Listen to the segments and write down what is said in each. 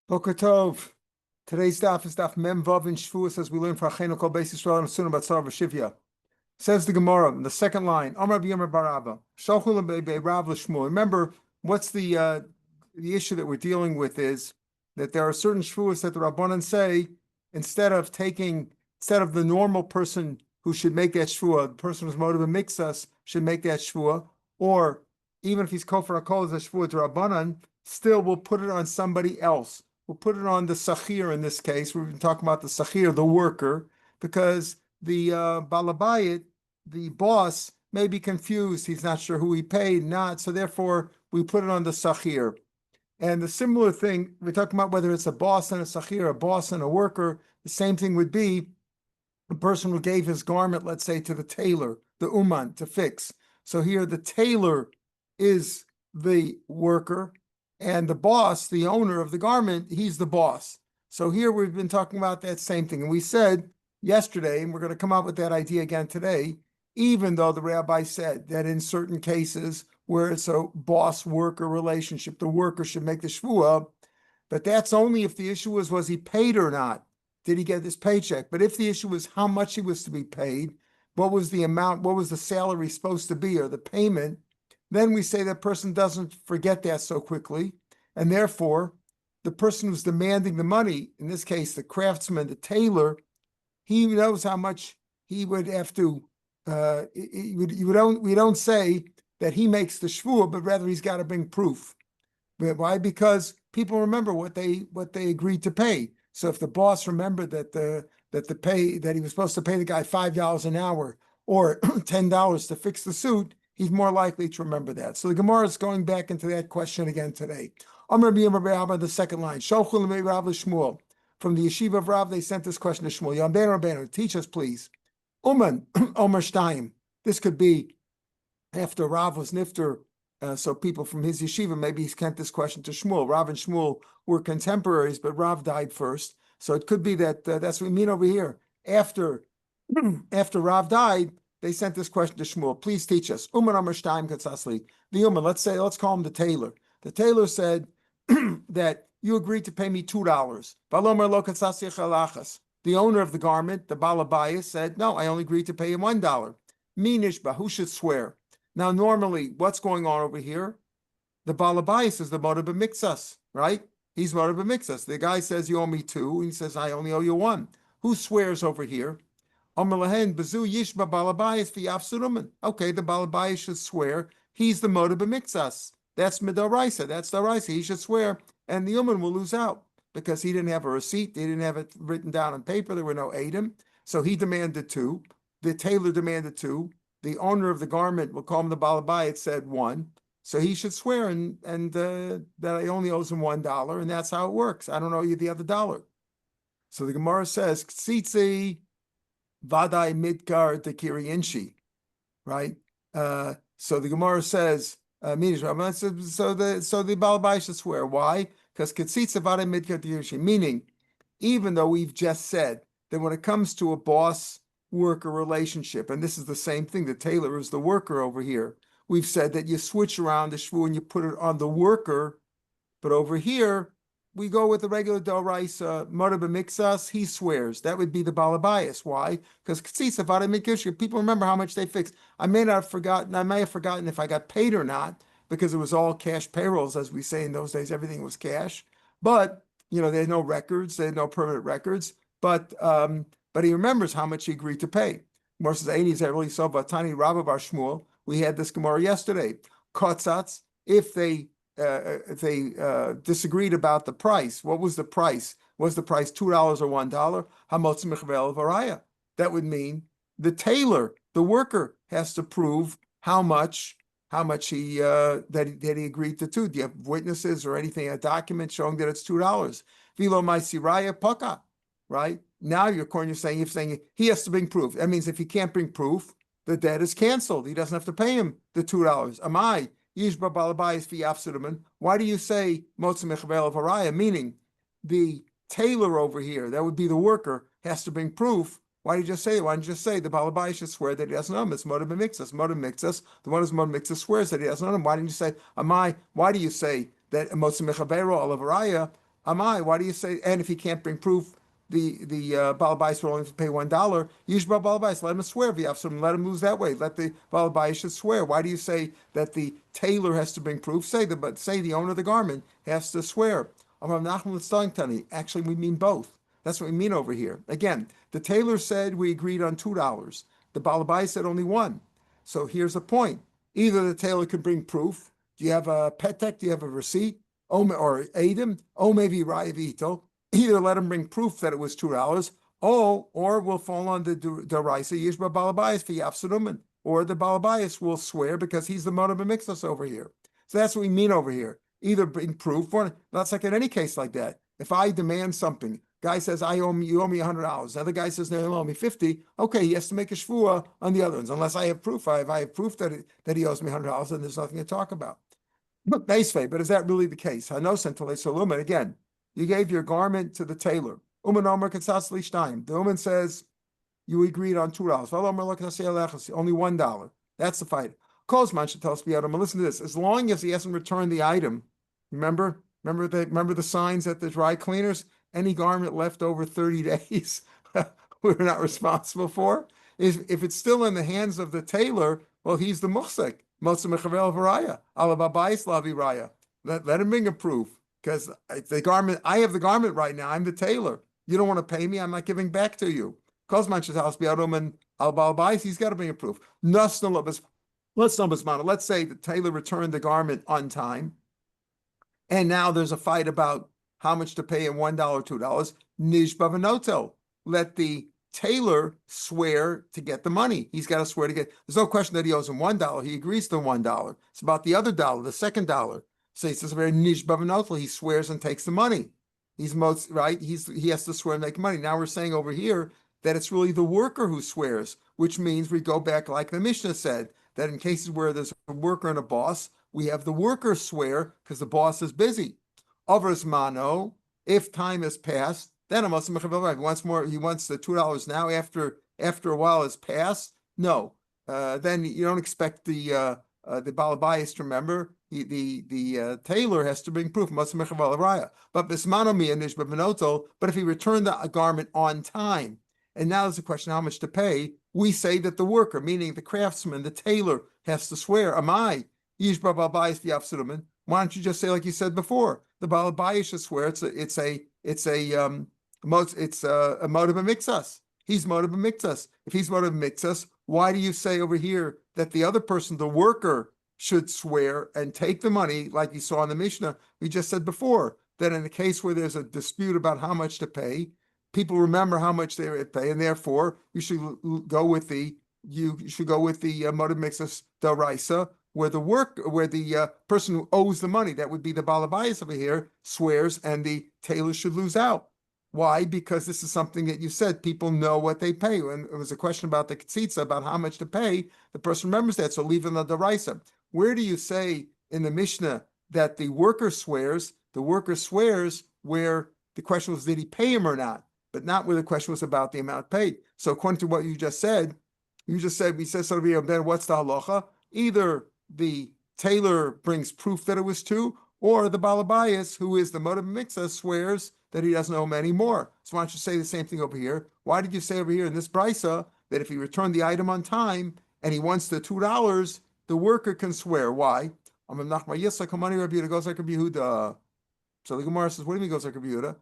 Boker Tov. Today's daf is daf Mem Vav in Shavuos, as we learn for Achenu Kol Beis Yisrael and Sunnah Batzar V'Shivya. Says the Gemara in the second line, Amar B'Yomer Baraba, Shalchu Rav L'Shmuel. Remember, what's the issue that we're dealing with is that there are certain Shavuos that the Rabbanan say, instead of the normal person who should make that Shavuah, the person who's motive and mixas should make that Shavuah, or even if he's Kofar HaKol as a Shavuah to Rabbanan, still we'll put it on somebody else. We'll put it on the Sachir in this case. We've been talking about the Sachir, the worker, because the Balabayit, the boss, may be confused. He's not sure who he paid, not. So therefore, we put it on the Sachir. And the similar thing, we're talking about whether it's a boss and a Sachir, a boss and a worker. The same thing would be the person who gave his garment, let's say, to the tailor, the Uman, to fix. So here the tailor is the worker, and the boss, the owner of the garment, he's the boss. So here we've been talking about that same thing. And we said yesterday, and we're going to come out with that idea again today, even though the rabbi said that in certain cases where it's a boss-worker relationship, the worker should make the shvuah, but that's only if the issue was he paid or not? Did he get his paycheck? But if the issue was how much he was to be paid, what was the amount, what was the salary supposed to be, or the payment, then we say that person doesn't forget that so quickly, and therefore the person who's demanding the money, in this case the craftsman, the tailor, he knows how much he would have to. We don't say that he makes the shvuah, but rather he's got to bring proof. But why? Because people remember what they agreed to pay. So if the boss remembered that he was supposed to pay the guy $5 an hour or $10 to fix the suit, he's more likely to remember that. So the Gemara is going back into that question again today. Amar B'Yomer the second line. Shalchu Rav Shmuel. From the yeshiva of Rav, they sent this question to Shmuel. Yamben Rabbeinu, teach us, please. Uman Omer Shtayim. This could be after Rav was nifter. So people from his yeshiva, maybe he sent this question to Shmuel. Rav and Shmuel were contemporaries, but Rav died first. So it could be that that's what we mean over here. After Rav died, they sent this question to Shmuel. Please teach us. Uman Amar Shtayim Katzasli. The Uman, let's call him the tailor. The tailor said that you agreed to pay me $2. Valomer lo katzasli chalachas. The owner of the garment, the Balabayas, said, no, I only agreed to pay him $1. Minishba, who should swear? Now, normally, what's going on over here? The Balabayas is the motive b'mixas, right? He's motive b'mixas. The guy says, you owe me 2. He says, I only owe you 1. Who swears over here? Okay, the Balabayas should swear. He's the motive b'mixas. That's midoraisa. That's daraisa. He should swear, and the Uman will lose out because he didn't have a receipt. He didn't have it written down on paper. There were no edim. So he demanded 2. The tailor demanded 2. The owner of the garment, we'll call him the Balabayas, said 1. So he should swear and that I only owes him $1, and that's how it works. I don't owe you the other $1. So the Gemara says, Ksitzi Vadai Midgar Dekiri Inshi, right? So the Gemara says, so the Balabai should swear. Why? Because Ksitzi Vadai Midgar Dekiri Inshi, meaning, even though we've just said that when it comes to a boss-worker relationship, and this is the same thing, the tailor is the worker over here, we've said that you switch around the shvu and you put it on the worker, but over here, we go with the regular doraisa, motor b'mixas, he swears. That would be the balabayas. Why? Because people remember how much they fixed. I may have forgotten if I got paid or not, because it was all cash payrolls, as we say in those days, everything was cash. But, they had no records, they had no permanent records, but he remembers how much he agreed to pay. More says, really saw Vatani Rabba Bar Shmuel. We had this Gemara yesterday. Kotzatz, if they disagreed about the price. What was the price? Was the price $2 or $1? Hamotz Michvel Varaya. That would mean the tailor, the worker, has to prove how much he that he agreed to do. Do you have witnesses or anything, a document showing that it's $2? Vilo my siraya paka, right? Now you're saying he has to bring proof. That means if he can't bring proof, the debt is canceled. He doesn't have to pay him the $2. Amai. Why do you say meaning the tailor over here, that would be the worker, has to bring proof? Why do you just say it? Why don't you just say the Balabai should swear that he doesn't know him? It's motive mixus. Motive mixus. The one who's motive mixus swears that he doesn't know him. Why didn't you say, Amai? Why do you say that motzim mechavero alavaraya? Amai, why do you say? And if he can't bring proof, the balabais will only pay $1. Yishba balabais, let him swear. V'yafsum, let him lose that way. Let the balabais should swear. Why do you say that the tailor has to bring proof? Say the owner of the garment has to swear. Actually, we mean both. That's what we mean over here. Again, the tailor said we agreed on $2. The balabais said only $1. So here's the point. Either the tailor can bring proof. Do you have a petek? Do you have a receipt? Or Adam? Oh, maybe Ra'avito. Either let him bring proof that it was $2, or we'll fall on the Daraisa Yishba Balabais for Yapsuduman, or the Balabais will swear because he's the Motab Mixus over here. So that's what we mean over here. Either bring proof, or that's like in any case like that. If I demand something, guy says you owe me $100. The other guy says no, you owe me 50. Okay, he has to make a shvua on the other ones. Unless I have proof, I have proof that he owes me $100, and there's nothing to talk about. But is that really the case? Again, you gave your garment to the tailor. The woman says you agreed on $2. Only $1. That's the fight. Kozman should tell us listen to this. As long as he hasn't returned the item, remember the signs at the dry cleaners? Any garment left over 30 days, we're not responsible for. If it's still in the hands of the tailor, well, he's the musik. Let him bring a proof, because the garment, I have the garment right now. I'm the tailor. You don't want to pay me, I'm not giving back to you. He's got to bring a proof. Let's say the tailor returned the garment on time, and now there's a fight about how much to pay in $1, $2. Nishbavanotel. Let the tailor swear to get the money. He's got to swear to get. There's no question that he owes him $1. He agrees to $1. It's about the other dollar, the second dollar. So he says, "Very nishbavanotel." He swears and takes the money. He has to swear and make money. Now we're saying over here that it's really the worker who swears, which means we go back like the Mishnah said, that in cases where there's a worker and a boss, we have the worker swear because the boss is busy. Overs mano, if time has passed, then he wants more. He wants the $2 now. After a while has passed, no. Then you don't expect the balabais to remember. The tailor has to bring proof. But if he returned the garment on time, and now there's a question how much to pay, we say that the worker, meaning the craftsman, the tailor, has to swear. Why don't you just say like you said before? The balabais should swear. It's a motive mixus. He's motive mixus. If he's motive mixus, why do you say over here that the other person, the worker, should swear and take the money, like you saw in the Mishnah? We just said before that in the case where there's a dispute about how much to pay, people remember how much they pay, and therefore you should go with the motive mixus daraisa, where the person who owes the money, that would be the balabais over here, swears, and the tailor should lose out. Why? Because this is something that you said people know what they pay. When it was a question about the ketzitza, about how much to pay, the person remembers that, so leave in the daraisa. Where do you say in the Mishnah that the worker swears? The worker swears where the question was, did he pay him or not? But not where the question was about the amount paid. So according to what you just said, we said so then what's the halacha? Either the tailor brings proof that it was 2, or the balabais, who is the motive mixer, swears that he doesn't owe him any more. So why don't you say the same thing over here? Why did you say over here in this brisa that if he returned the item on time and he wants the $2, the worker can swear? Why? So the Gemara says, what do you mean goes like Rabbi Yehuda?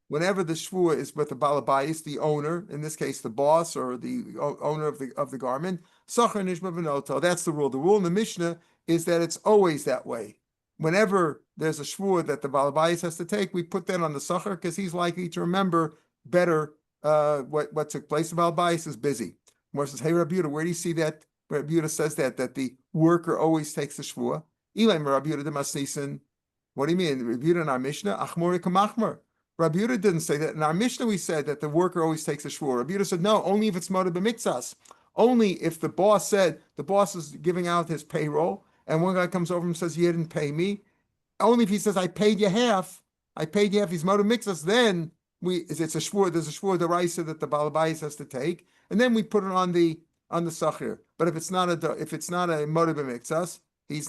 Whenever the shvua is with the balabais, the owner, in this case the boss or the owner of the garment, that's the rule. The rule in the Mishnah is that it's always that way. Whenever there's a shvua that the balabais has to take, we put that on the sachar because he's likely to remember better what took place. The balabais is busy. More says, hey Rabbi Yehuda, where do you see that? Rabbi Yehuda says that the worker always takes the shvua. What do you mean? Rabbi Yehuda in our Mishnah, achmori kamachmor. Rabbi Yehuda didn't say that. In our Mishnah, we said that the worker always takes a shvur. Rabbi Yehuda said, no, only if it's moed b'miktsas. Only if the boss is giving out his payroll, and one guy comes over and says, you didn't pay me. Only if he says, I paid you half, he's moed b'miktsas, then it's a shvur, there's a shvur deraisa that the balabais has to take, and then we put it on the sachir. But if it's not a moed b'miktsas, he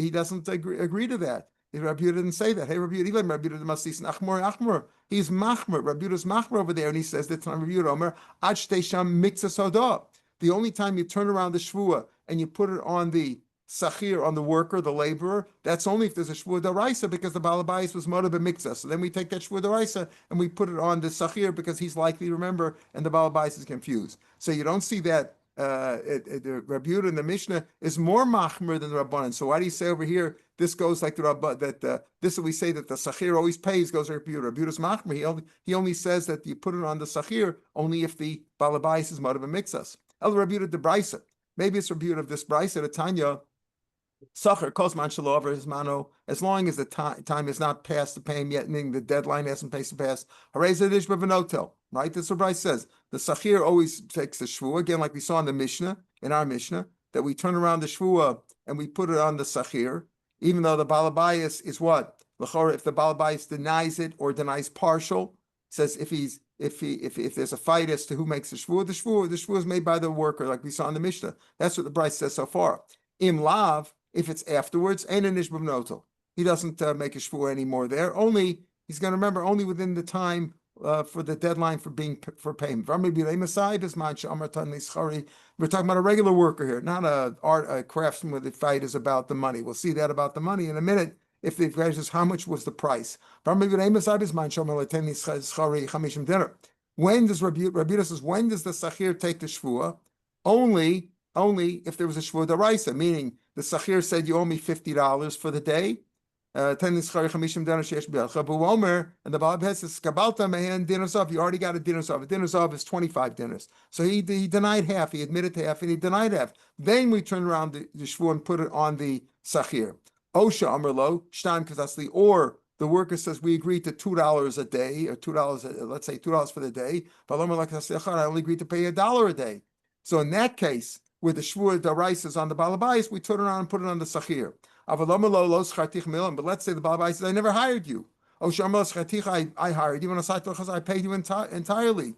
doesn't agree to that. Rabbi Yehuda didn't say that. Hey, Rabbi Yehuda, Rabbi Yehuda must see achmor. He's machmer. Rabbi Yehuda's machmer over there, and he says that Rabbi Yehuda Omer ad shtesham mixas hodah. The only time you turn around the shvua and you put it on the sachir, on the worker, the laborer, that's only if there's a shvua daraisa, because the balabais was moda b'mikzah. So then we take that shvua daraisa and we put it on the sachir because he's likely to remember, and the balabais is confused. So you don't see that. The Rabbi Yehuda in the Mishnah is more machmer than the Rabbanan. So why do you say over here this goes like the Rabban, that this we say that the sachir always pays, goes to Rabbi Yehuda. Rabbi Yehuda's machmer. He only says that you put it on the sachir only if the balabais is moda b'mikzah. El Rabbi Yehuda de Brisa. Maybe it's Rabbi Yehuda of this Brisa, the Tanya. Sacher kosman shelo over his mano, as long as the time is not past to pay him yet, meaning the deadline hasn't passed to pass. Harezadish b'venotel, right? That's what Bryce says. The sachir always takes the shvua, again, like we saw in the Mishnah, in our Mishnah, that we turn around the shvua and we put it on the sachir, even though the balabayas is what? If the balabayas denies it or denies partial, says if there's a fight as to who makes the shvua is made by the worker, like we saw in the Mishnah. That's what the Bryce says so far. Im lav. If it's afterwards, he doesn't make a shvua anymore there. Only he's going to remember only within the time for the deadline for payment. We're talking about a regular worker here, not a craftsman where the fight is about the money. We'll see that about the money in a minute. If the guy says how much was the price? When does Rabbi Yehuda says, when does the sachir take the shvua? Only if there was a shvua daraisa, meaning the sachir said you owe me $50 for the day. And the Balab says, Kabalta mehan dinner. You already got a dinner. A dinner is 25 dinners. So he denied half. He admitted to half, and he denied half. Then we turn around the shvua and put it on the sachir. Osha Amrlo Shtam Kazasli, or the worker says we agreed to $2 a day, or $2. Let's say $2 for the day. But I only agreed to pay $1 a day. So in that case, where the shvua daraisa is on the balabais, we turn around and put it on the sachir. But let's say the balabais says, I never hired you. I hired you, and I paid you entirely.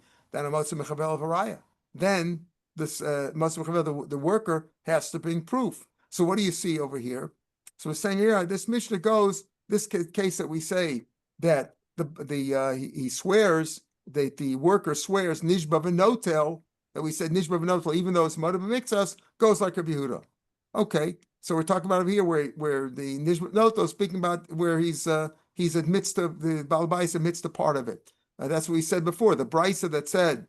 Then this the worker has to bring proof. So what do you see over here? So we're saying here, this Mishnah goes, this case that we say that he swears, that the worker swears nishba v'notel, that we said nishba v'notel, even though it's moda b'mikzas, goes like Rabbi Yehuda. Okay, so we're talking about over here where the nishba v'notel is speaking about where he's admits to the balabais admits to part of it. That's what we said before. The brisa that said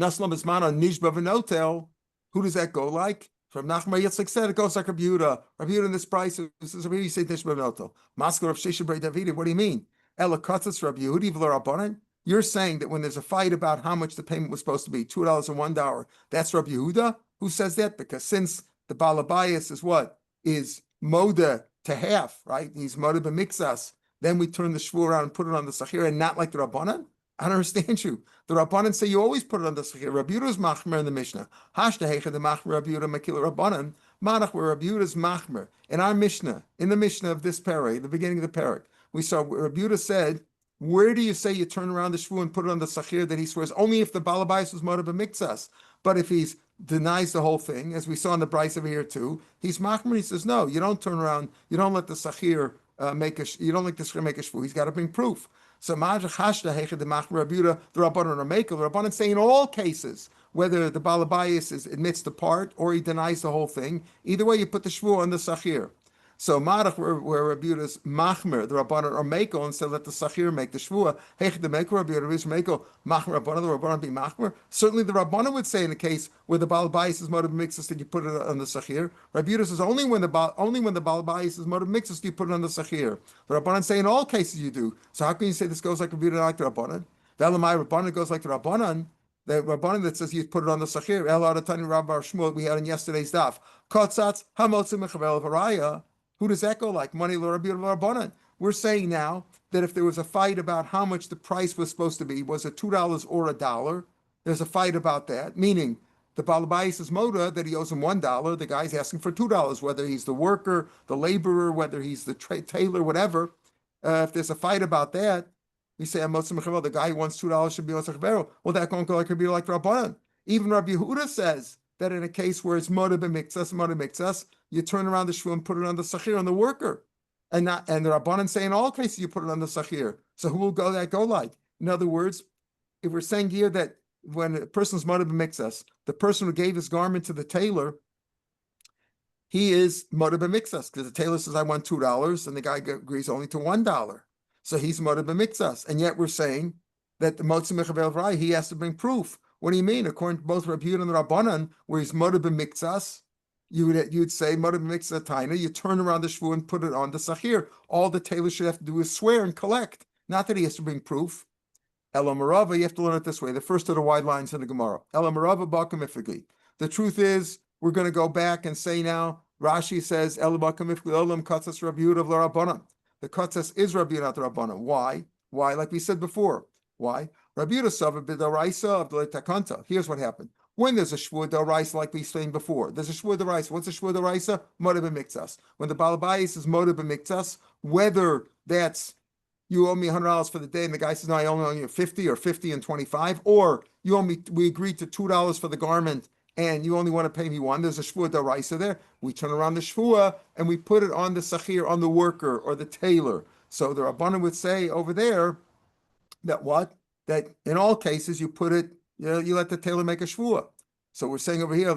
naslam ismana nishba v'notel, who does that go like? From Nachman Yitzchak said it goes like Rabbi Yehuda. Rabbi Yehuda in this brisa, this is really say nishba v'notel. Maskor of Shesha Brei David. What do you mean? Ela katzas Rabbi Yehudi v'lo. You're saying that when there's a fight about how much the payment was supposed to be, $2 or $1, that's Rabbi Yehuda? Who says that? Because since the balabayas is what? Is moda to half, right? He's moda b'mikzas. Then we turn the shvur around and put it on the sachir, and not like the Rabbanan? I don't understand you. The Rabbanan say you always put it on the sachir. Rabbi Yehuda's machmer in the Mishnah. Hashta hecha the machmer Rabbi Yehuda makil Rabbanan. Manach where Rabbi Yehuda's machmer. In our Mishnah, in the Mishnah of this parak, the beginning of the parak, we saw Rabbi Yehuda said, where do you say you turn around the shvu and put it on the sachir that he swears? Only if the balabais was moda b'mikzas. But if he denies the whole thing, as we saw in the brisa over here too, he's machmer. He says no, you don't turn around. You don't let the sachir you don't let the sachir make a shvu. He's got to bring proof. So ma'ajach hashda hechad the machmer Rabuda the Rabbanan are makel. The Rabbanan say in all cases, whether the balabais admits the part or he denies the whole thing, either way you put the shvu on the sachir. So Marach, where Rabbi Yehuda's machmer, the Rabbanan are mekel, and said let the sachir make the shvua. Hech the mekel, Rabbi Yehuda is mekel, machmer Rabbanan, the Rabbanan be machmer. Certainly the Rabbanan would say in a case where the balabais is moda b'mikzas, that you put it on the sachir. Rabbi Yehuda says only when the balabais is moda b'mikzas do you put it on the sachir. The Rabbanan say in all cases you do. So how can you say this goes like Rabbi Yehuda like the Rabbanan? The Elamai Rabbanan goes like the Rabbanan. The Rabbanan that says you put it on the sachir. El Aratani Rabbi Shmuel we had in yesterday's daf. Kotzatz hamotzim mechavel v'raya. Who does that go like? Money Rabbi Rabbanan. We're saying now that if there was a fight about how much the price was supposed to be, was it $2 or $1? There's a fight about that, meaning the balabais is moda that he owes him $1. The guy's asking for $2, whether he's the worker, the laborer, whether he's the tailor, whatever. If there's a fight about that, we say the guy who wants $2 should be osach. Well, that won't go like Rabbanan. Even Rabbi Yehuda says that in a case where it's moda b'mikzas, you turn around the shvu and put it on the sachir, on the worker. and the Rabbanan say in all cases you put it on the Sachir. So who will that go like? In other words, if we're saying here that when a person's moed b'mikzas, the person who gave his garment to the tailor, he is moed b'mikzas, because the tailor says, I want $2, and the guy agrees only to $1. So he's moed b'mikzas. And yet we're saying that the Motzi Mechavel V'rai, he has to bring proof. What do you mean? According to both Rabbi Yehuda and the Rabbanan, where he's moed b'mikzas, you'd say moed b'mikzas taina, you turn around the shvu and put it on the Sachir. All the tailor should have to do is swear and collect. Not that he has to bring proof. Ela Marava, you have to learn it this way. The first of the wide lines in the Gemara. Ela Marava Bakam Ifigi. The truth is, we're going to go back and say now, Rashi says, Ela Bakam Ifigi Olam Katzas Rabbi Yehuda Rabbanan. The Katzas is Rabbi Yehuda Rabbanan. Why? Why? Like we said before. Why? Rabbi Yehuda Sava B'Daraisa of the Takanta. Here's what happened. When there's a Shvua D'Oraisa, like we explained before, there's a Shvua D'Oraisa. What's a Shvua D'Oraisa? Moed b'mikzas. When the Balabayis is moed b'mikzas, whether that's you owe me $100 for the day, and the guy says, no, I only owe you 50 or 50 and 25, or you owe me, we agreed to $2 for the garment, and you only want to pay me $1. There's a Shvua D'Oraisa there. We turn around the Shvua, and we put it on the Sachir, on the worker, or the tailor. So the Rabbanan would say over there that what? That in all cases, you put it, you let the tailor make a Shvua. So we're saying over here,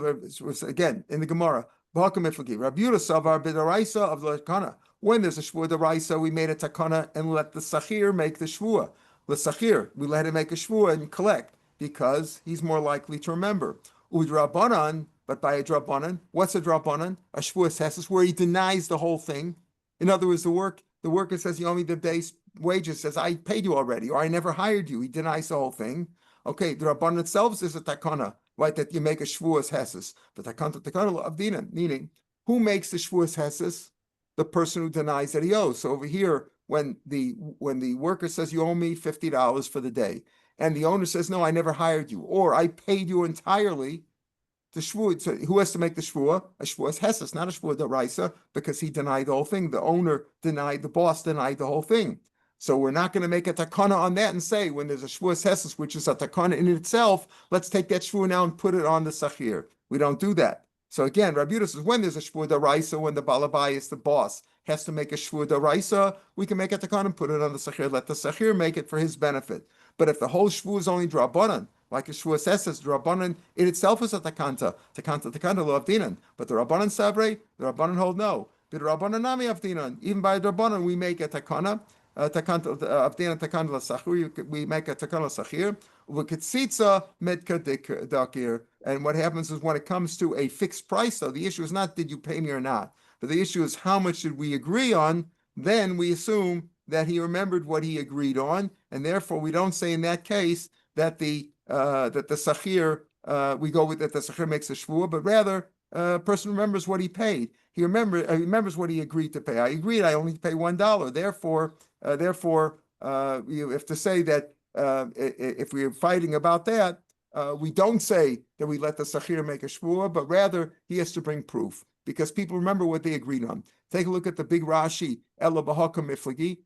again, in the Gemara, Rabbi Yehuda Savar B'Daraisa of the Takana. When there's a Shvua D'Oraisa, we made a Takana and let the Sachir make the Shvua. The Sachir, we let him make a Shvua and collect, because he's more likely to remember. Udrabanan, but by a Drabanan, what's a Drabanan? A Shvua Sessus, where he denies the whole thing. In other words, the worker says, you owe me the day's wages, says, I paid you already, or I never hired you. He denies the whole thing. Okay, the Rabbanan itself is a Takana, right, that you make a Shvuas Heses. The Takana of Dinan, meaning, who makes the Shvuas Heses? The person who denies that he owes. So over here, when the worker says, you owe me $50 for the day, and the owner says, no, I never hired you, or I paid you entirely, the Shvua, so who has to make the Shvua? A Shvuas Heses, not a Shvua D'Oraisa, because he denied the whole thing. The owner denied, the boss denied the whole thing. So we're not going to make a takana on that and say, when there's a shvuas heses, which is a takana in itself, let's take that shvua now and put it on the sachir. We don't do that. So again, Rabbi Yehuda says, when there's a shvua d'oraisa, when the balabayis, the boss, has to make a shvua d'oraisa, we can make a takana and put it on the sachir. Let the sachir make it for his benefit. But if the whole shvua is only drabanan, like a shvuas heses, drabanan in itself is a takanta lo avdinan. But the rabbanan sabre, the rabbanan hold no. But the rabbanan nami avdinan. Even by the rabbanan, we make a takana. We make a takana sachir. And what happens is, when it comes to a fixed price, though, the issue is not did you pay me or not, but the issue is how much did we agree on. Then we assume that he remembered what he agreed on, and therefore we don't say in that case that the sachir we go with that the sachir makes a shvua, but rather a person remembers what he paid. He remembers what he agreed to pay. I agreed I only pay $1. Therefore, you have to say that if we're fighting about that, we don't say that we let the sachir make a shvua, but rather he has to bring proof, because people remember what they agreed on. Take a look at the big Rashi, Ela B'Hakam Miflagi,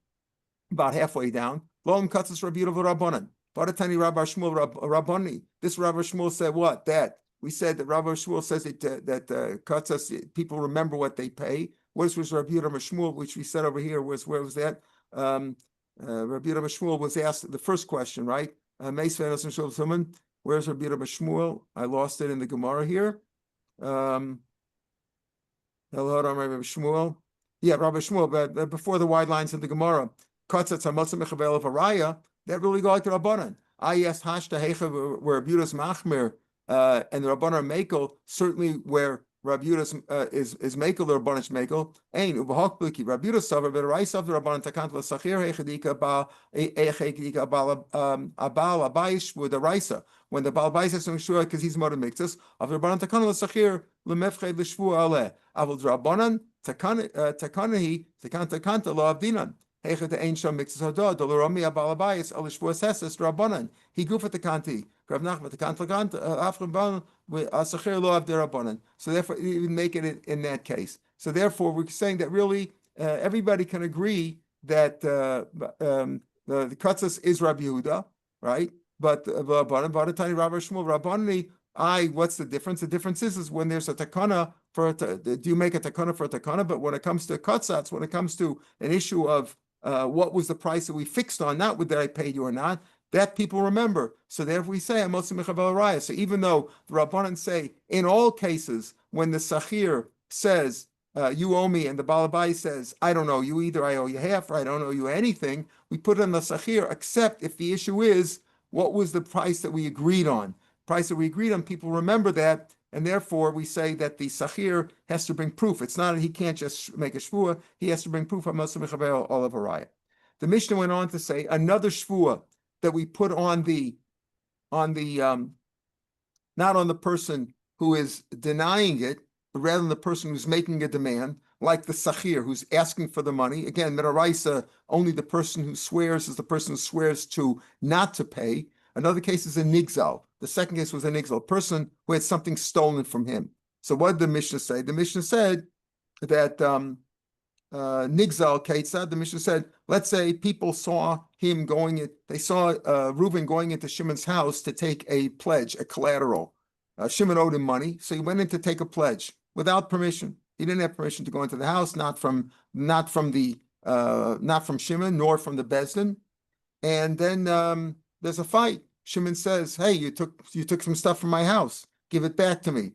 about halfway down. Lo Katzas Rabbi Yehuda Rabbanan. Baratani Rabbi Shmuel Rabbani. This Rabbi Shmuel said what? That we said that Rabbi Shmuel says that Katzas, people remember what they pay. What was Rabbi Yehuda Shmuel, which we said over here, where was that? Rabbi Yehuda Shmuel was asked the first question, right? Where's Rabbi Yehuda Shmuel? I lost it in the Gemara here. Hello, Rabbi Shmuel. Yeah, Rabbi Shmuel, but before the wide lines in the Gemara, Katzatz HaMotzim Mechavel of Araya, that really go like the Rabbanan. I asked Hashta Hecha where Rabbi Yehuda's Machmir and the Rabbanan Mekel, certainly where Rabbi Yehuda is Mekel, the Rabbanan Mekel. Ein ubahok bliki Rabbi Yehuda Savar B'Raisa of the Rabbanan Takant LaSachir Hechadika Abal Abayish with the Raisa. When the Baal Bayis has to ensure, because he's moed b'mikzas of the Rabbanan Takant LaSachir Lemefched L'Shvu Aleh Avol Rabbanan Takanahi Takanta Lo Avdinan. He goof at the kanti. So therefore, we make it in that case. So therefore, we're saying that really everybody can agree that the katzas is Rabbi Yehuda, right? But Rabbanan, Baratani Rabbi Shmuel, Rabbani, what's the difference? The difference is when there's a takana do you make a takana for a takana? But when it comes to katsats, when it comes to an issue of what was the price that we fixed on, not whether I paid you or not, that people remember. So therefore we say, so even though the Rabbanan say, in all cases, when the Sachir says, you owe me, and the Balabai says, I don't owe you either, I owe you half, or I don't owe you anything, we put on the Sachir, except if the issue is, what was the price that we agreed on? Price that we agreed on, people remember that, and therefore we say that the Sachir has to bring proof. It's not that he can't just make a shvua, he has to bring proof of all of Araya. The Mishnah went on to say, another shvua that we put on the not on the person who is denying it, but rather on the person who's making a demand, like the Sachir, who's asking for the money. Again, Midaraisa, only the person who swears is the person who swears to not to pay. Another case is a nigzal. The second case was a nigzal, a person who had something stolen from him. So what did the Mishnah say? The Mishnah said that nigzal keitzad, the Mishnah said, let's say people saw him they saw Reuben going into Shimon's house to take a pledge, a collateral. Shimon owed him money, so he went in to take a pledge without permission. He didn't have permission to go into the house, not from Shimon, nor from the Bezdin. And then there's a fight. Shimon says, "Hey, you took some stuff from my house. Give it back to me,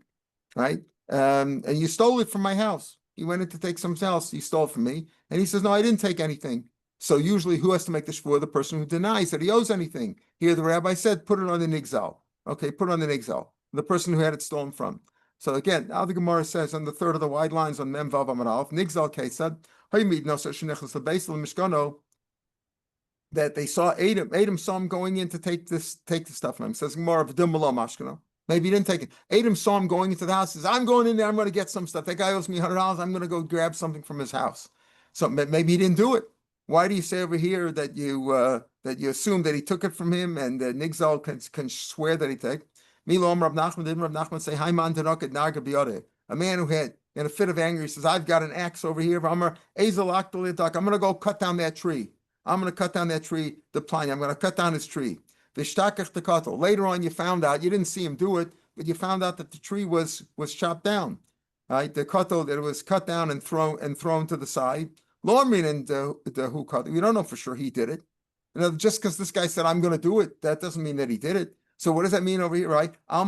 right? And you stole it from my house. He went in to take something else. He stole it from me." And he says, "No, I didn't take anything." So usually, who has to make the shvur? The person who denies that he owes anything. Here, the rabbi said, "Put it on the nigzal." Okay, put it on the nigzal, the person who had it stolen from. So again, now the Gemara says on the third of the wide lines on Mem Vav Amar Aleph, Nigzal Kesad, Haymid no Shenichlas the Beis Mishkano, that they saw Adam saw him going in to take the stuff from him. Says Gemara V'dim Malo Mashkano. Maybe he didn't take it. Adam saw him going into the house. Says, "I'm going in there. I'm going to get some stuff. That guy owes me $100. I'm going to go grab something from his house." So maybe he didn't do it. Why do you say over here that you assume that he took it from him, and Nigzal can swear that he took? Milom Rav Nachman, didn't Rav Nachman say, "Hayman Tanoket Narga Biyode"? A man who had in a fit of anger, he says, "I've got an axe over here. I'm going to go cut down that tree. I'm going to cut down that tree, the pine. I'm going to cut down his tree." Later on, you found out, you didn't see him do it, but you found out that the tree was chopped down. Right? The kato, that it was cut down and thrown to the side. Lormin and the who cut it. We don't know for sure he did it. Just because this guy said, "I'm going to do it," that doesn't mean that he did it. So what does that mean over here, right? A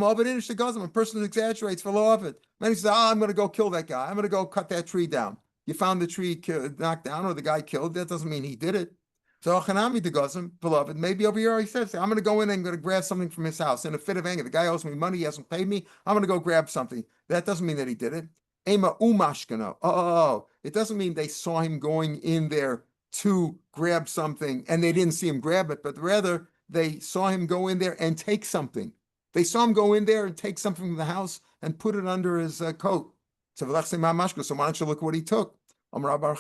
person who exaggerates for law of it. Then he says, "I'm going to go kill that guy. I'm going to go cut that tree down." You found the tree knocked down or the guy killed. That doesn't mean he did it. So Achanami the Gazim, beloved, maybe over here he says, "I'm going to go in and I'm going to grab something from his house in a fit of anger. The guy owes me money. He hasn't paid me. I'm going to go grab something." That doesn't mean that he did it. Ema umashkano. Oh, it doesn't mean they saw him going in there to grab something and they didn't see him grab it, but rather they saw him go in there and take something. They saw him go in there and take something from the house and put it under his coat. So why don't you look what he took? He's talking about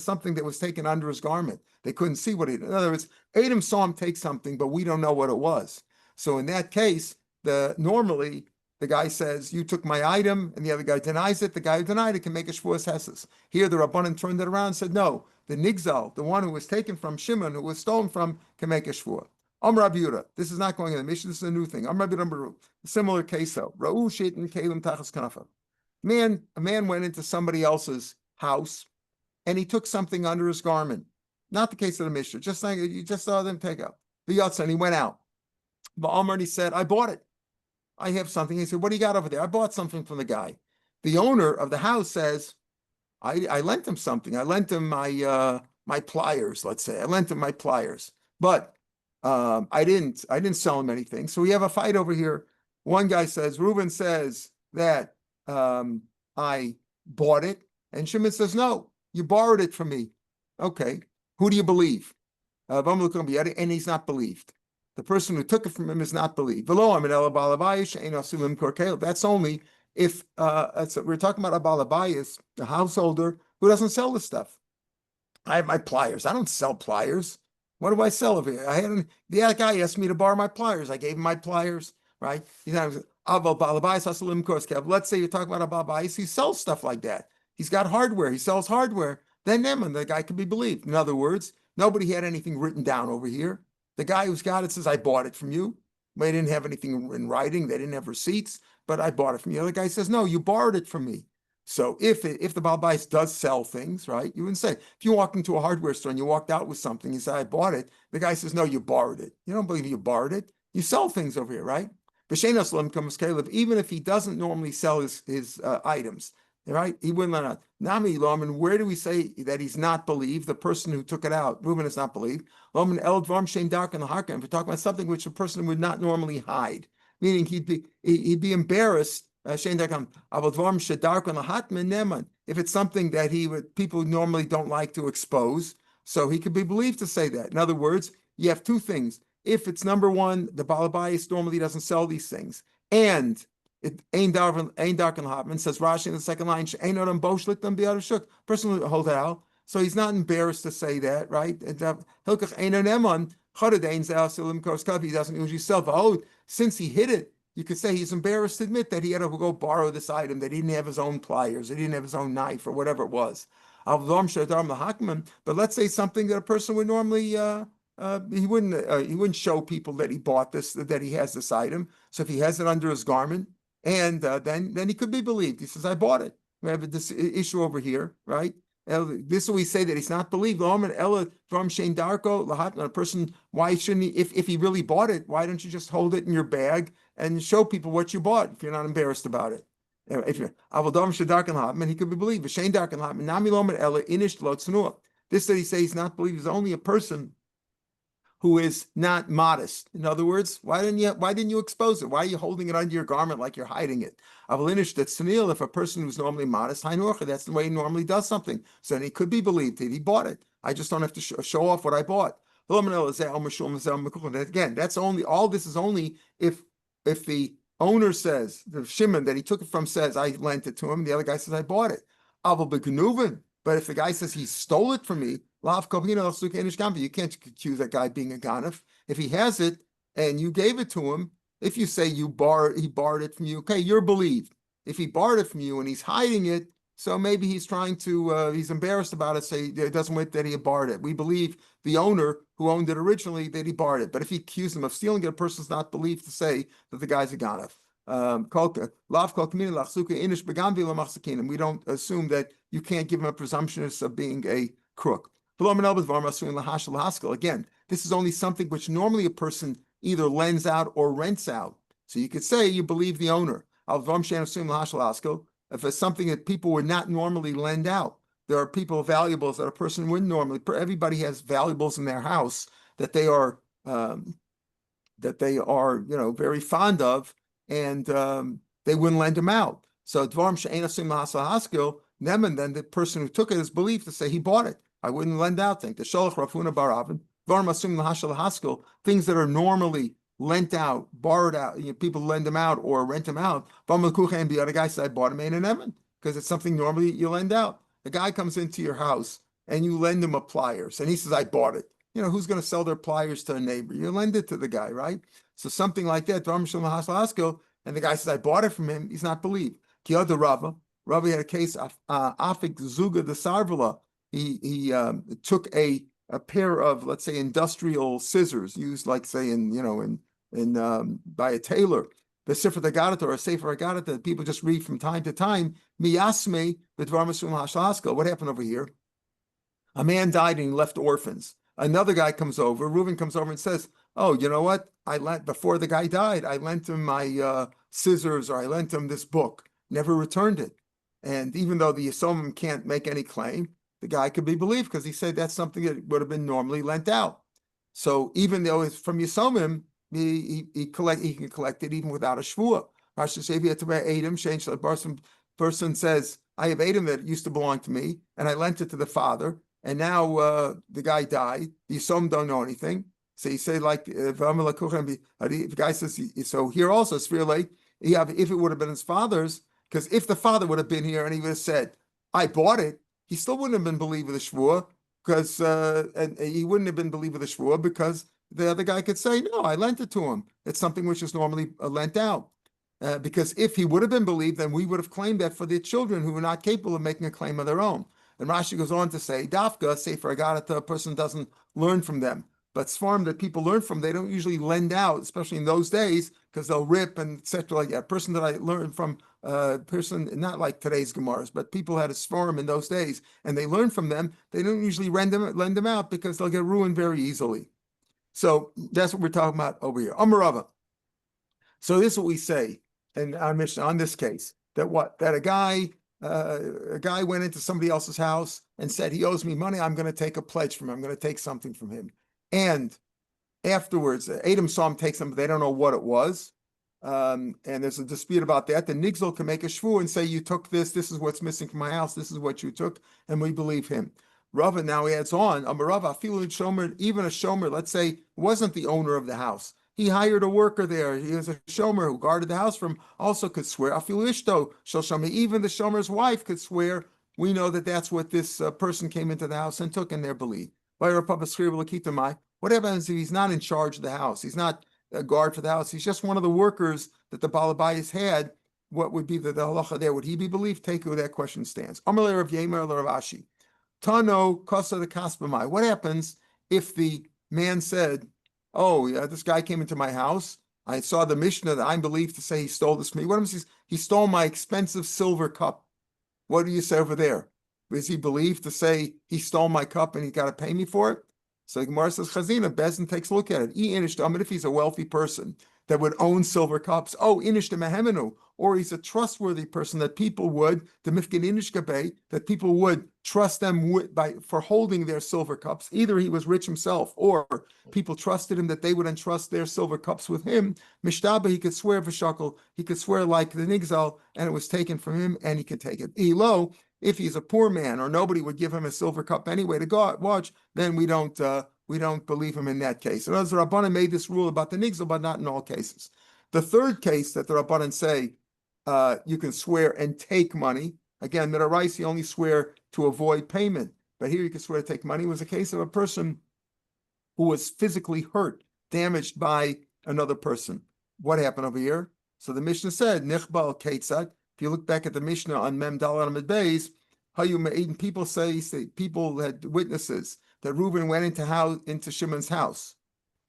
something that was taken under his garment. They couldn't see what he did. In other words, Adam saw him take something, but we don't know what it was. So in that case, normally the guy says, "You took my item," and the other guy denies it. The guy who denied it can make a shvuas hesses. Here, the Rabbanan turned it around and said, "No, the nigzal, the one who was taken from Shimon, who was stolen from, can make a shvuah." Rabbi Yehuda, this is not going in the Mishnah. This is a new thing. Rabbi Yehuda, similar case though. Ra'u sheitin kelim tachas kanafa. A man went into somebody else's house and he took something under his garment. Not the case of the Mishnah. Just like you just saw them take up the yatsa, and he went out. But Amar, he said, "I bought it. I have something." He said, "What do you got over there?" "I bought something from the guy." The owner of the house says, I lent him something. I lent him my pliers, let's say. I lent him my pliers. But I didn't sell him anything. So we have a fight over here. One guy says, Reuben says that I bought it. And Shimon says, "No, you borrowed it from me." Okay, who do you believe? And he's not believed. The person who took it from him is not believed. That's only if we're talking about a balabayas, the householder who doesn't sell the stuff. I have my pliers. I don't sell pliers. What do I sell over here? The guy asked me to borrow my pliers. I gave him my pliers, right? Let's say you're talking about a balabayas. He sells stuff like that. He's got hardware. He sells hardware. Then the guy can be believed. In other words, nobody had anything written down over here. The guy who's got it says, "I bought it from you." They didn't have anything in writing. They didn't have receipts, but I bought it from you. The other guy says, no, you borrowed it from me. So if the Baal Bais does sell things, right, you wouldn't say, if you walked into a hardware store and you walked out with something, you say, I bought it. The guy says, no, you borrowed it. You don't believe you borrowed it. You sell things over here, right? Even if he doesn't normally sell his items, right? He wouldn't let out. Nami Loman, where do we say that he's not believed? The person who took it out, Reuben is not believed. Loman El Dvarm Shein Dark and the Harkan. If we're talking about something which a person would not normally hide, meaning he'd be embarrassed. If it's something that people normally don't like to expose, so he could be believed to say that. In other words, you have two things. If it's number one, the Baal Bayis normally doesn't sell these things, and it ain't dark and Hotman says Rashi in the second line, ain't no them boshlik them be out of shook. Person will hold it out, so he's not embarrassed to say that, right? Hilkach ain't no nemon he doesn't usually sell. Since he hid it, you could say he's embarrassed to admit that he had to go borrow this item, that he didn't have his own pliers, he didn't have his own knife, or whatever it was. But let's say something that a person would normally he wouldn't show people that he bought this, that he has this item. So if he has it under his garment, and then he could be believed. He says, I bought it. We have this issue over here, right? This is we say that he's not believed. A person, why shouldn't he, if he really bought it, why don't you just hold it in your bag and show people what you bought if you're not embarrassed about it? If you're he could be believed. This that he says he's not believed is only a person who is not modest. In other words, why didn't you expose it? Why are you holding it under your garment like you're hiding it? If a person who's normally modest, that's the way he normally does something. So then he could be believed that he bought it. I just don't have to show off what I bought. Again, that's only, all this is only if the owner says, the Shimon that he took it from says, I lent it to him. The other guy says, I bought it. But if the guy says he stole it from me, you can't accuse that guy being a ganef. If he has it and you gave it to him, if you say he borrowed it from you, okay, you're believed. If he borrowed it from you and he's hiding it, so maybe he's trying to, he's embarrassed about it, say it doesn't wait that he borrowed it. We believe the owner who owned it originally that he borrowed it. But if he accused him of stealing it, a person's not believed to say that the guy's a ganef. We don't assume that you can't give him a presumption of being a crook. Again, this is only something which normally a person either lends out or rents out. So you could say you believe the owner. If it's something that people would not normally lend out, there are valuables that a person wouldn't normally. Everybody has valuables in their house that they are very fond of, and they wouldn't lend them out. So then the person who took it is believed to say he bought it. I wouldn't lend out things. The Sholach Rafuna Baravin, things that are normally lent out, borrowed out, people lend them out or rent them out. And the other guy said, I bought him in Evan, because it's something normally you lend out. The guy comes into your house and you lend him a pliers, and he says, I bought it. Who's going to sell their pliers to a neighbor? You lend it to the guy, right? So something like that, and the guy says, I bought it from him. He's not believed. Rava had a case of Afik Zuga the Sarvala. He took a pair of, let's say, industrial scissors used, like, say, by a tailor. The Sefer Dagadata or a Sefer Dagadata that people just read from time to time. Miyasme b'dvarmasum hashalaska. What happened over here? A man died and he left orphans. Another guy comes over. Reuben comes over and says, "Oh, you know what? Before the guy died, I lent him my scissors, or I lent him this book. Never returned it." And even though the Yisomim can't make any claim, the guy could be believed because he said that's something that would have been normally lent out. So even though it's from Yisomim, he can collect it even without a shvua. Person says, I have Adam that used to belong to me, and I lent it to the father, and now the guy died. The Yisomim don't know anything. So you say, like, the guy says, so here also, if it would have been his father's, because if the father would have been here and he would have said, I bought it, he still wouldn't have been believed with a shvua, because and he wouldn't have been believed with a shvua, because the other guy could say, no, I lent it to him. It's something which is normally lent out. Because if he would have been believed, then we would have claimed that for the children who were not capable of making a claim of their own. And Rashi goes on to say, Dafka, say for Agadata, a person doesn't learn from them. but Sfarim that people learn from, they don't usually lend out, especially in those days, because they'll rip and etc. Like that person that I learned from, person not like today's Gemaras, but people had a Sfarim in those days, and they learn from them. They don't usually lend them out because they'll get ruined very easily. So that's what we're talking about over here. Amarava. So this is what we say in our Mishnah on this case, that a guy went into somebody else's house and said, he owes me money, I'm going to take a pledge from him, I'm going to take something from him. And afterwards, Adam saw him take something, they don't know what it was. And there's a dispute about that. The Nigzel can make a shvu and say, you took this is what's missing from my house, this is what you took, and we believe him. Rava now adds on, Amarava, even a shomer, let's say, wasn't the owner of the house. He hired a worker there. He was a shomer who guarded the house from, also could swear. Afilu ishto shel shomer. Even the shomer's wife could swear. We know that that's what this person came into the house and took in their belief. What happens if he's not in charge of the house? He's not a guard for the house. He's just one of the workers that the Balabayas had. What would be the halacha there? Would he be believed? Take who that question stands. Amalei Rav Yemer Rav Ashi. Tano kosa the kaspamai. What happens if the man said, oh, yeah, this guy came into my house. I saw the Mishnah that I'm believed to say he stole this from me. What happens? He stole my expensive silver cup. What do you say over there? Is he believed to say he stole my cup and he got to pay me for it? So Gemara says, Chazina, Bezin takes a look at it. If he's a wealthy person that would own silver cups, or he's a trustworthy person that people would, that people would trust them for holding their silver cups. Either he was rich himself, or people trusted him that they would entrust their silver cups with him. Mishtaba, he could swear v'shakal, he could swear like the Nigzal, and it was taken from him, and he could take it. Elo, if he's a poor man, or nobody would give him a silver cup anyway to go watch, then we don't believe him in that case. And as the Rabbanan made this rule about the Nigzal, but not in all cases. The third case that the Rabbanan say, you can swear and take money. Again, Midarais, you only swear to avoid payment. But here you can swear to take money. It was a case of a person who was physically hurt, damaged by another person. What happened over here? So the Mishnah said, Nichbal Ketzad. If you look back at the Mishnah on Mem Dal Amid Beis, people say people had witnesses that Reuben went into Shimon's house.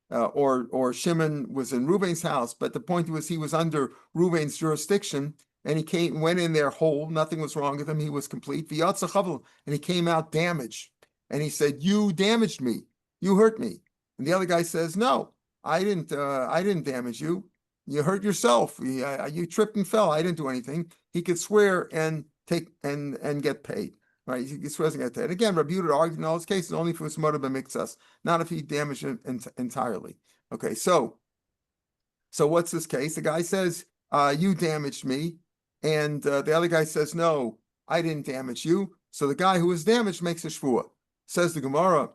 Or Shimon was in Reuben's house, but the point was he was under Reuben's jurisdiction, and he went in there whole, nothing was wrong with him, he was complete. And he came out damaged, and he said, "You damaged me, you hurt me." And the other guy says, "No, I didn't damage you. You hurt yourself. You tripped and fell. I didn't do anything." He could swear and take and get paid. Right, he swears against that. Again, Rabbi Yehuda argued in all his cases only if it was motive b'miktsas, not if he damaged it entirely. Okay, so what's this case? The guy says, "You damaged me," and the other guy says, "No, I didn't damage you." So the guy who was damaged makes a shvuah. Says the Gemara.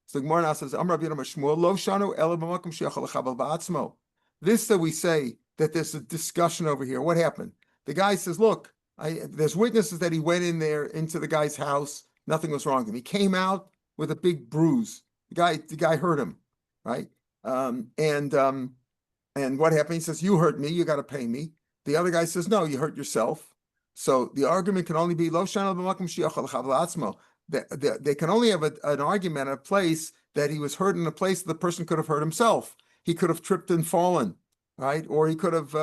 So the Gemara now says, "Amar Rabbi Shmuel lo shanu ela b'makom sheyachal lechabel ba'atzmo." This that we say that there's a discussion over here. What happened? The guy says, "Look, there's witnesses that he went in there into the guy's house. Nothing was wrong with him. He came out with a big bruise. The guy hurt him, right? And what happened? He says, "You hurt me. You got to pay me." The other guy says, "No, you hurt yourself." So the argument can only be lo shana b'makom sheyachal lechabel atzmo. They can only have an argument at a place that he was hurt in a place that the person could have hurt himself. He could have tripped and fallen, right? Or he could have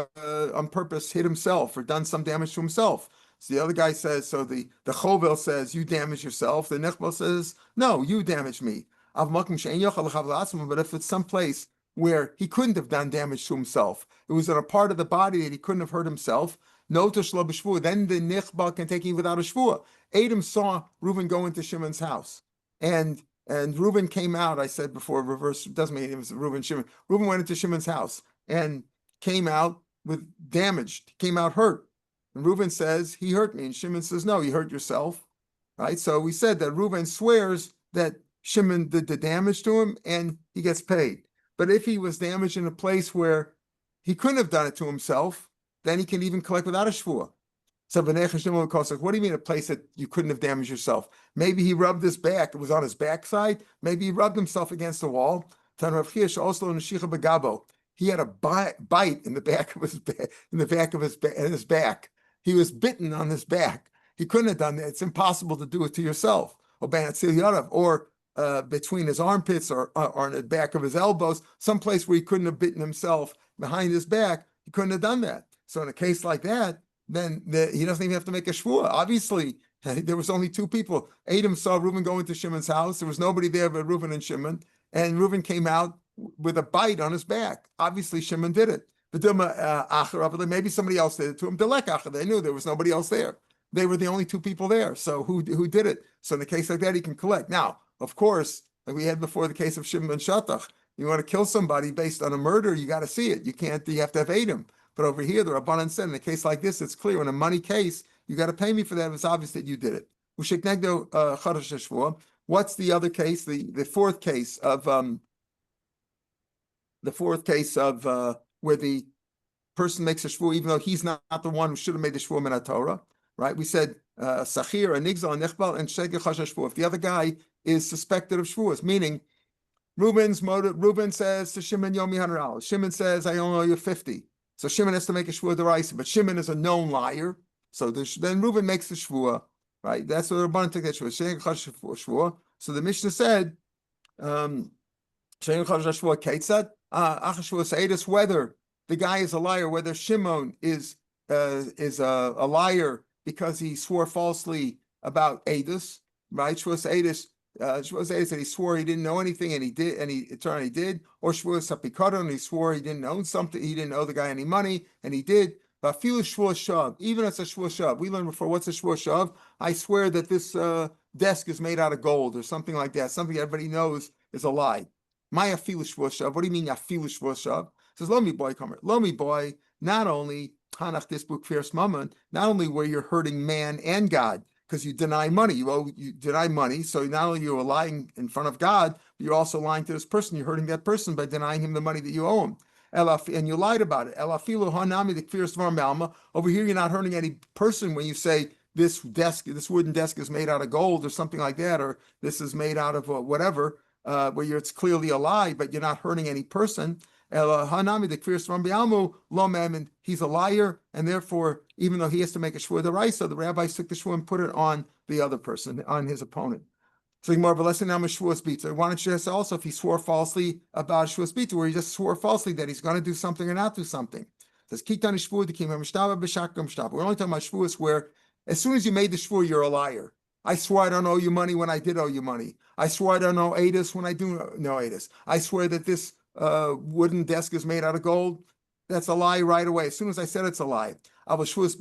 on purpose hit himself or done some damage to himself. So the other guy says, so the Chovel says, "You damage yourself." The Nechbel says, "No, you damaged me." But if it's some place where he couldn't have done damage to himself, it was in a part of the body that he couldn't have hurt himself, no tishlo b'shvua, then the Nechbel can take him without a shvua. Adam saw Reuben go into Shimon's house, and Reuben came out. I said before, reverse doesn't mean it was Reuben. Shimon. Reuben went into Shimon's house and came out with damaged, came out hurt. And Reuben says, "He hurt me." And Shimon says, "No, you hurt yourself." Right? So we said that Reuben swears that Shimon did the damage to him and he gets paid. But if he was damaged in a place where he couldn't have done it to himself, then he can even collect without a shvuah. So what do you mean a place that you couldn't have damaged yourself? Maybe he rubbed his back, it was on his backside. Maybe he rubbed himself against the wall. He had a bite in the back of his back. He was bitten on his back. He couldn't have done that. It's impossible to do it to yourself. Or between his armpits or on the back of his elbows, someplace where he couldn't have bitten himself behind his back. He couldn't have done that. So in a case like that, then he doesn't even have to make a shvuah. Obviously, there was only two people. Adam saw Reuben go into Shimon's house. There was nobody there but Reuben and Shimon. And Reuben came out with a bite on his back. Obviously, Shimon did it. But maybe somebody else did it to him. They knew there was nobody else there. They were the only two people there. So who did it? So in a case like that, he can collect. Now, of course, like we had before the case of Shimon ben Shattach, you want to kill somebody based on a murder, you got to see it. You have to have Adam. But over here, the Rabbanan said, in a case like this, it's clear. In a money case, you got to pay me for that. It's obvious that you did it. What's the other case? The fourth case of where the person makes a shvuah, even though he's not the one who should have made the shvuah min Torah, right? We said sachir, a nigzal, a nechbal, and shegel chashash shvuah. If the other guy is suspected of shvuahs, meaning Reuben says to Shimon, Yomi $100. Shimon says, I only owe you 50. So Shimon has to make a shvuah deraisa, but Shimon is a known liar. So then Reuben makes the shvuah, right? That's what the Rabbanan took that shvuah. So the Mishnah said, whether the guy is a liar, whether Shimon is a liar because he swore falsely about Eidos, right? Shvuas Eidos that he swore he didn't know anything and he did, and it turned out he did, or Shvuas Sapikado, and he swore he didn't own something, he didn't owe the guy any money, and he did. But even it's a shvuah shav. We learned before, what's a shvuah shav? I swear that this desk is made out of gold or something like that. Something everybody knows is a lie. My afilu shvuah shav. What do you mean afilu shvuah shav? Says lo mi boy, come here. Lo mi boy. Not only hanach this book fierce mammon. Not only where you're hurting man and God because you deny money. You deny money. So not only you're lying in front of God, but you're also lying to this person. You're hurting that person by denying him the money that you owe him. And you lied about it. Over here, you're not hurting any person when you say this wooden desk is made out of gold or something like that, or this is made out of whatever, where it's clearly a lie, but you're not hurting any person. He's a liar, and therefore, even though he has to make a shvuah deraisa, the rabbis took the shvuah and put it on the other person, on his opponent. So more, but let's say now shvuas bita. Why don't you say also if he swore falsely about shvuas bita, where he just swore falsely that he's going to do something or not do something? It says kitani shvuah dekim mishtaba b'shakam mishtaba. We're only talking about shvuas where as soon as you made the shvuah, you're a liar. I swore I don't owe you money when I did owe you money. I swore I don't know Eidos when I do know Eidos. I swear that this wooden desk is made out of gold. That's a lie right away. As soon as I said it's a lie. But by shvuas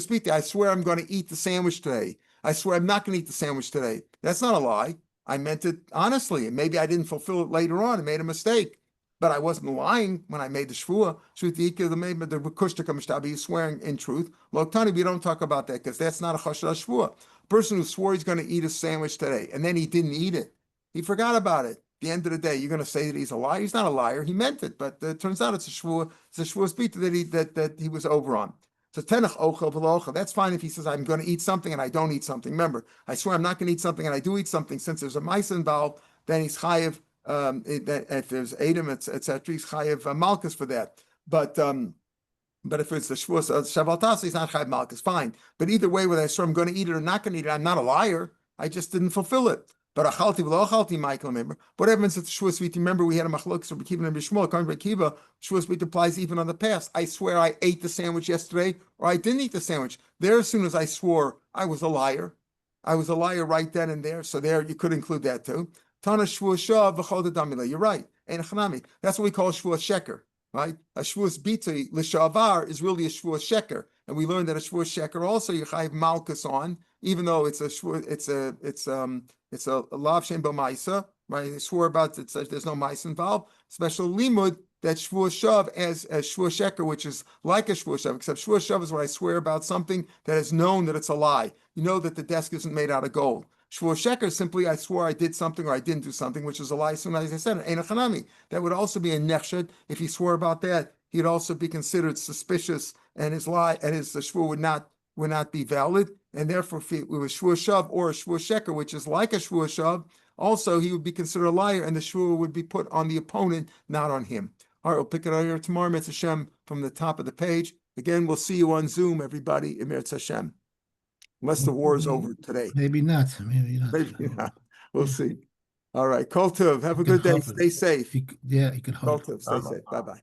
bita, I swear I'm going to eat the sandwich today. I swear I'm not going to eat the sandwich today. That's not a lie. I meant it honestly. And maybe I didn't fulfill it later on and made a mistake. But I wasn't lying when I made the shvuah. He's swearing in truth. Loktani, we don't talk about that because that's not a chashash shvuah. A person who swore he's going to eat a sandwich today and then he didn't eat it. He forgot about it. At the end of the day, you're going to say that he's a liar. He's not a liar. He meant it, but it turns out it's a shvuah. It's a shvuah speech that he was over on. So tenach ochel v'lo. That's fine if he says I'm going to eat something and I don't eat something. Remember, I swear I'm not going to eat something and I do eat something. Since there's a mice involved, then he's chayiv. If there's Adam, etc., he's chayiv malchus for that. But if it's the shvuah shavaltas, he's not chayiv malchus. Fine. But either way, whether I swear I'm going to eat it or not going to eat it, I'm not a liar. I just didn't fulfill it. But achalti v'lo achalti, Michael, remember. What happens if the shvuah speech? Remember, we had a machlok, so Kiva and Bishmuel. According to Kiva, shvuah speech applies even on the past. I swear I ate the sandwich yesterday, or I didn't eat the sandwich. There, as soon as I swore, I was a liar. I was a liar right then and there. So there, you could include that too. Tana shvuah shav v'chol damila. You're right. Ein chanami. That's what we call shvuah sheker, right? A shvuah biti l'shavar is really a shvuah sheker, and we learned that a shvuah sheker also you chayiv malchus on, even though it's a shvuah, it's a lav shem b'maisa, right? They swore about it. There's no mice involved. Special limud that shvuah shav as shvuah sheker, which is like a shvuah shav, except shvuah shav is when I swear about something that is known that it's a lie. You know that the desk isn't made out of gold. Shvuah sheker is simply I swore I did something or I didn't do something, which is a lie. So as I said, ein chanami. That would also be a nechshed. If he swore about that, he'd also be considered suspicious, and his lie and his shvuah would not be valid. And therefore, if it was shvuah shav or a shvuah sheker, which is like a shvuah shav, also he would be considered a liar, and the shvuah would be put on the opponent, not on him. All right, we'll pick it up here tomorrow, Mitzvah Hashem, from the top of the page. Again, we'll see you on Zoom, everybody, in Mitzvah Hashem. unless the war is over today. Maybe not. Maybe not. Maybe not. We'll see. All right. Kol Tov. Have a good day. Stay safe. Yeah, you can Kol hope. Tov. Stay safe. Bye-bye.